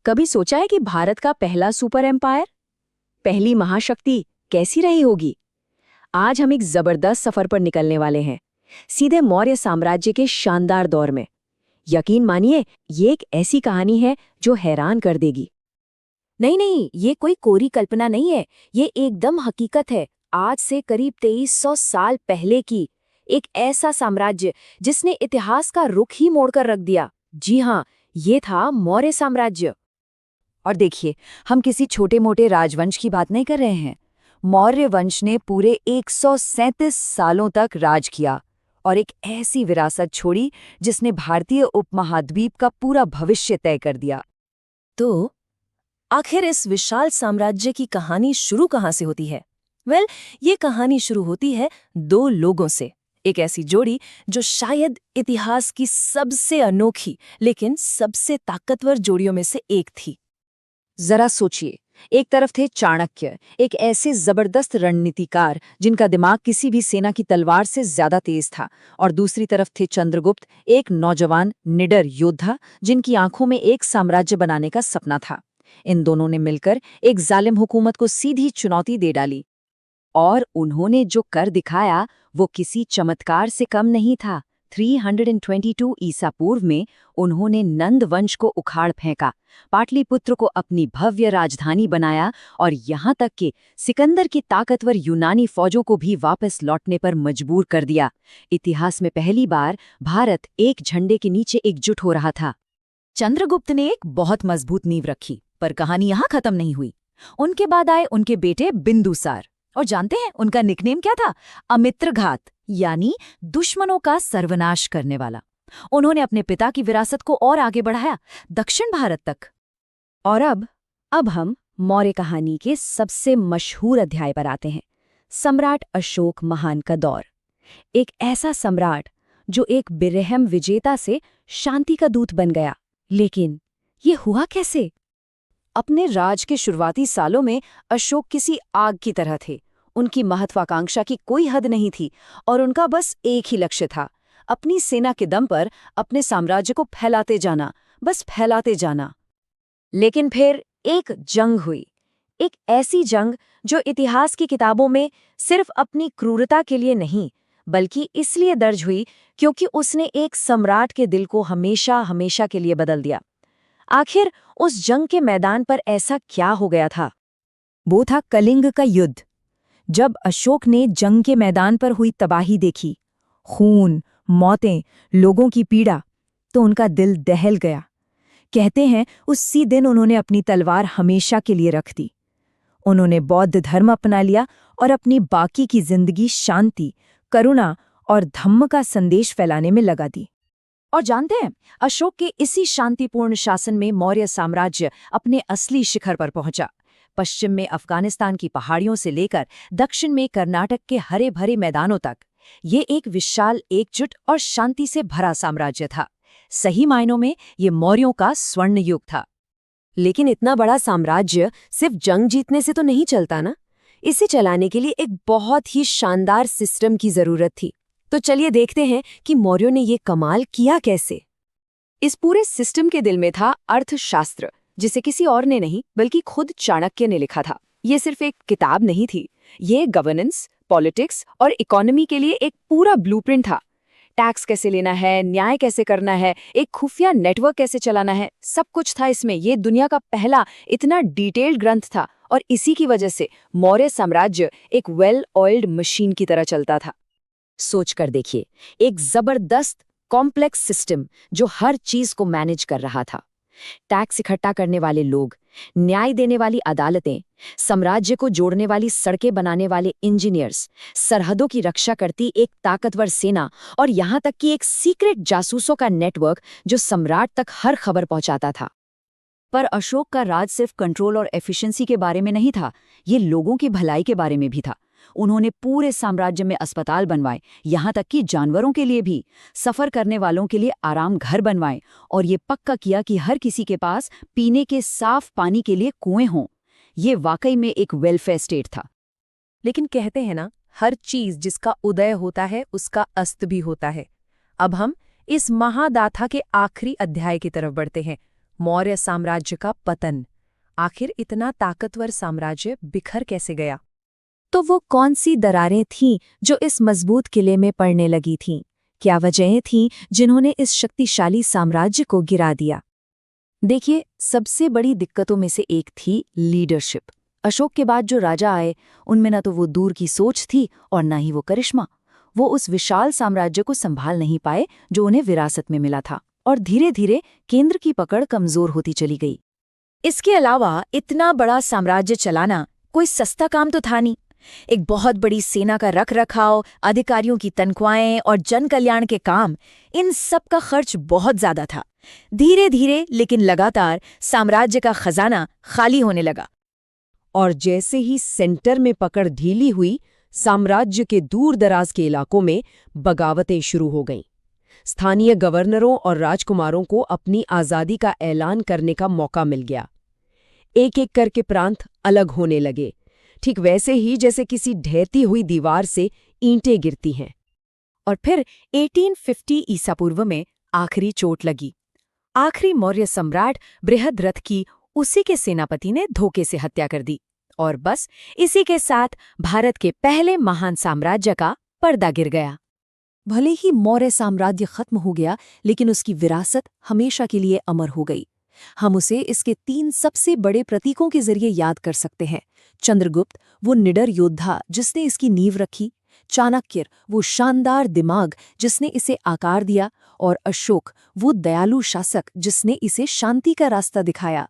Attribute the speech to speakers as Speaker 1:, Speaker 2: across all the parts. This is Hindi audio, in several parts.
Speaker 1: कभी सोचा है कि भारत का पहला सुपर एम्पायर, पहली महाशक्ति कैसी रही होगी? आज हम एक जबरदस्त सफर पर निकलने वाले हैं, सीधे मौर्य साम्राज्य के शानदार दौर में। यकीन मानिए, ये एक ऐसी कहानी है जो हैरान कर देगी।
Speaker 2: नहीं, ये कोई कोरी कल्पना नहीं है, ये एकदम हकीकत है। आज से करीब 2300 साल पहले की एक ऐसा साम्राज्य जिसने इतिहास का रुख ही मोड़कर रख दिया। जी हाँ, ये था मौर्य साम्राज्य।
Speaker 3: और देखिए, हम किसी छोटे मोटे राजवंश की बात नहीं कर रहे हैं। मौर्य वंश ने पूरे 137 सालों तक राज किया और एक ऐसी विरासत छोड़ी जिसने भारतीय उपमहाद्वीप का पूरा भविष्य तय कर दिया।
Speaker 2: तो आखिर इस विशाल साम्राज्य की कहानी शुरू कहाँ से होती है? ये कहानी शुरू होती है दो लोगों से, एक ऐसी जोड़ी जो शायद इतिहास की सबसे अनोखी लेकिन सबसे ताकतवर जोड़ियों में से एक थी।
Speaker 3: जरा सोचिए, एक तरफ थे चाणक्य, एक ऐसे जबरदस्त रणनीतिकार जिनका दिमाग किसी भी सेना की तलवार से ज्यादा तेज था, और दूसरी तरफ थे चंद्रगुप्त, एक नौजवान निडर योद्धा जिनकी आंखों में एक साम्राज्य बनाने का सपना था। इन दोनों ने मिलकर एक जालिम हुकूमत को सीधी चुनौती दे डाली, और उन्होंने जो कर दिखाया वो किसी चमत्कार से कम नहीं था। 322 ईसा पूर्व में उन्होंने नंद वंश को उखाड़ फेंका, पाटलिपुत्र को अपनी भव्य राजधानी बनाया और यहाँ तक कि सिकंदर की ताकतवर यूनानी फौजों को भी वापस लौटने पर मजबूर कर दिया। इतिहास में पहली बार भारत एक झंडे के नीचे एकजुट हो रहा था।
Speaker 2: चंद्रगुप्त ने एक बहुत मजबूत नींव रखी, पर कहानी यहाँ खत्म नहीं हुई। उनके बाद आए उनके बेटे बिंदुसार, और जानते हैं उनका निकनेम क्या था? अमित्रघात, यानी दुश्मनों का सर्वनाश करने वाला। उन्होंने अपने पिता की विरासत को और आगे बढ़ाया, दक्षिण भारत तक।
Speaker 1: और अब हम मौर्य कहानी के सबसे मशहूर अध्याय पर आते हैं, सम्राट अशोक महान का दौर। एक ऐसा सम्राट जो एक बेरहम विजेता से शांति का दूत बन गया। लेकिन ये हुआ कैसे? अपने राज के शुरुआती सालों में अशोक किसी आग की तरह थे। उनकी महत्वाकांक्षा की कोई हद नहीं थी और उनका बस एक ही लक्ष्य था, अपनी सेना के दम पर अपने साम्राज्य को फैलाते जाना, बस फैलाते जाना। लेकिन फिर एक जंग हुई, एक ऐसी जंग जो इतिहास की किताबों में सिर्फ अपनी क्रूरता के लिए नहीं, बल्कि इसलिए दर्ज हुई क्योंकि उसने एक सम्राट के दिल को हमेशा हमेशा के लिए बदल दिया। आखिर उस जंग के मैदान पर ऐसा क्या हो गया था?
Speaker 2: वो था कलिंग का युद्ध। जब अशोक ने जंग के मैदान पर हुई तबाही देखी, खून, मौतें, लोगों की पीड़ा, तो उनका दिल दहल गया। कहते हैं उसी दिन उन्होंने अपनी तलवार हमेशा के लिए रख दी। उन्होंने बौद्ध धर्म अपना लिया और अपनी बाकी की जिंदगी शांति, करुणा और धम्म का संदेश फैलाने में लगा दी। और जानते हैं, अशोक के इसी शांतिपूर्ण शासन में मौर्य साम्राज्य अपने असली शिखर पर पहुंचा। पश्चिम में अफगानिस्तान की पहाड़ियों से लेकर दक्षिण में कर्नाटक के हरे भरे मैदानों तक ये एक विशाल, एकजुट और शांति से भरा साम्राज्य था। सही मायनों में ये मौर्यों का स्वर्ण युग था।
Speaker 1: लेकिन इतना बड़ा साम्राज्य सिर्फ जंग जीतने से तो नहीं चलता ना। इसे चलाने के लिए एक बहुत ही शानदार सिस्टम की जरूरत थी। तो चलिए देखते हैं कि मौर्यों ने ये कमाल किया कैसे। इस पूरे सिस्टम के दिल में था अर्थशास्त्र, जिसे किसी और ने नहीं बल्कि खुद चाणक्य ने लिखा था। ये सिर्फ एक किताब नहीं थी, ये गवर्नेंस, पॉलिटिक्स और इकोनॉमी के लिए एक पूरा ब्लूप्रिंट था। टैक्स कैसे लेना है, न्याय कैसे करना है, एक खुफिया नेटवर्क कैसे चलाना है, सब कुछ था इसमें। ये दुनिया का पहला इतना डिटेल्ड ग्रंथ था और इसी की वजह से मौर्य साम्राज्य एक वेल ऑयल्ड मशीन की तरह चलता था। सोच कर देखिए, एक जबरदस्त कॉम्प्लेक्स सिस्टम जो हर चीज को मैनेज कर रहा था। टैक्स इकट्ठा करने वाले लोग, न्याय देने वाली अदालतें, साम्राज्य को जोड़ने वाली सड़कें बनाने वाले इंजीनियर्स, सरहदों की रक्षा करती एक ताकतवर सेना और यहाँ तक कि एक सीक्रेट जासूसों का नेटवर्क जो सम्राट तक हर खबर पहुंचाता था।
Speaker 3: पर अशोक का राज सिर्फ कंट्रोल और एफिशिएंसी के बारे में नहीं था, ये लोगों की भलाई के बारे में भी था। उन्होंने पूरे साम्राज्य में अस्पताल बनवाए, यहाँ तक कि जानवरों के लिए भी, सफर करने वालों के लिए आराम घर बनवाए, और ये पक्का किया कि हर किसी के पास पीने के साफ पानी के लिए कुएं हों। ये वाकई में एक वेलफेयर स्टेट था।
Speaker 2: लेकिन कहते हैं ना, हर चीज जिसका उदय होता है उसका अस्त भी होता है। अब हम इस महादाथा के आखिरी अध्याय की तरफ बढ़ते हैं, मौर्य साम्राज्य का पतन। आखिर इतना ताकतवर साम्राज्य बिखर कैसे गया?
Speaker 1: तो वो कौन सी दरारें थीं जो इस मजबूत किले में पड़ने लगी थीं? क्या वजहें थीं जिन्होंने इस शक्तिशाली साम्राज्य को गिरा दिया? देखिए, सबसे बड़ी दिक्कतों में से एक थी लीडरशिप। अशोक के बाद जो राजा आए, उनमें न तो वो दूर की सोच थी और न ही वो करिश्मा। वो उस विशाल साम्राज्य को संभाल नहीं पाए जो उन्हें विरासत में मिला था, और धीरे धीरे केंद्र की पकड़ कमजोर होती चली गई।
Speaker 2: इसके अलावा इतना बड़ा साम्राज्य चलाना कोई सस्ता काम तो था नहीं। एक बहुत बड़ी सेना का रख रखाव, अधिकारियों की तनख्वाहें और जन कल्याण के काम, इन सब का खर्च बहुत ज्यादा था। धीरे धीरे लेकिन लगातार साम्राज्य का खजाना खाली होने लगा।
Speaker 1: और जैसे ही सेंटर में पकड़ ढीली हुई, साम्राज्य के दूर दराज के इलाकों में बगावतें शुरू हो गईं। स्थानीय गवर्नरों और राजकुमारों को अपनी आज़ादी का ऐलान करने का मौका मिल गया। एक एक करके प्रांत अलग होने लगे, ठीक वैसे ही जैसे किसी ढहती हुई दीवार से ईंटें गिरती हैं।
Speaker 2: और फिर 1850 ईसा पूर्व में आखिरी चोट लगी। आखिरी मौर्य सम्राट बृहद्रथ की उसी के सेनापति ने धोखे से हत्या कर दी, और बस इसी के साथ भारत के पहले महान साम्राज्य का पर्दा गिर गया।
Speaker 1: भले ही मौर्य साम्राज्य खत्म हो गया, लेकिन उसकी विरासत हमेशा के लिए अमर हो गई। हम उसे इसके 3 सबसे बड़े प्रतीकों के जरिए याद कर सकते हैं। चंद्रगुप्त, वो निडर योद्धा जिसने इसकी नींव रखी। चाणक्य, वो शानदार दिमाग जिसने इसे आकार दिया। और अशोक, वो दयालु शासक जिसने इसे शांति का रास्ता दिखाया।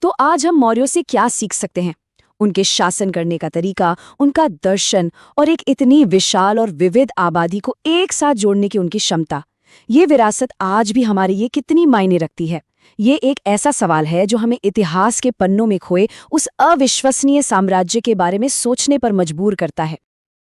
Speaker 1: तो आज हम मौर्यों से क्या सीख सकते हैं? उनके शासन करने का तरीका, उनका दर्शन और एक इतनी विशाल और विविध आबादी को एक साथ जोड़ने की उनकी क्षमता। ये विरासत आज भी हमारे लिए कितनी मायने रखती है? ये एक ऐसा सवाल है जो हमें इतिहास के पन्नों में खोए उस अविश्वसनीय साम्राज्य के बारे में सोचने पर मजबूर करता है।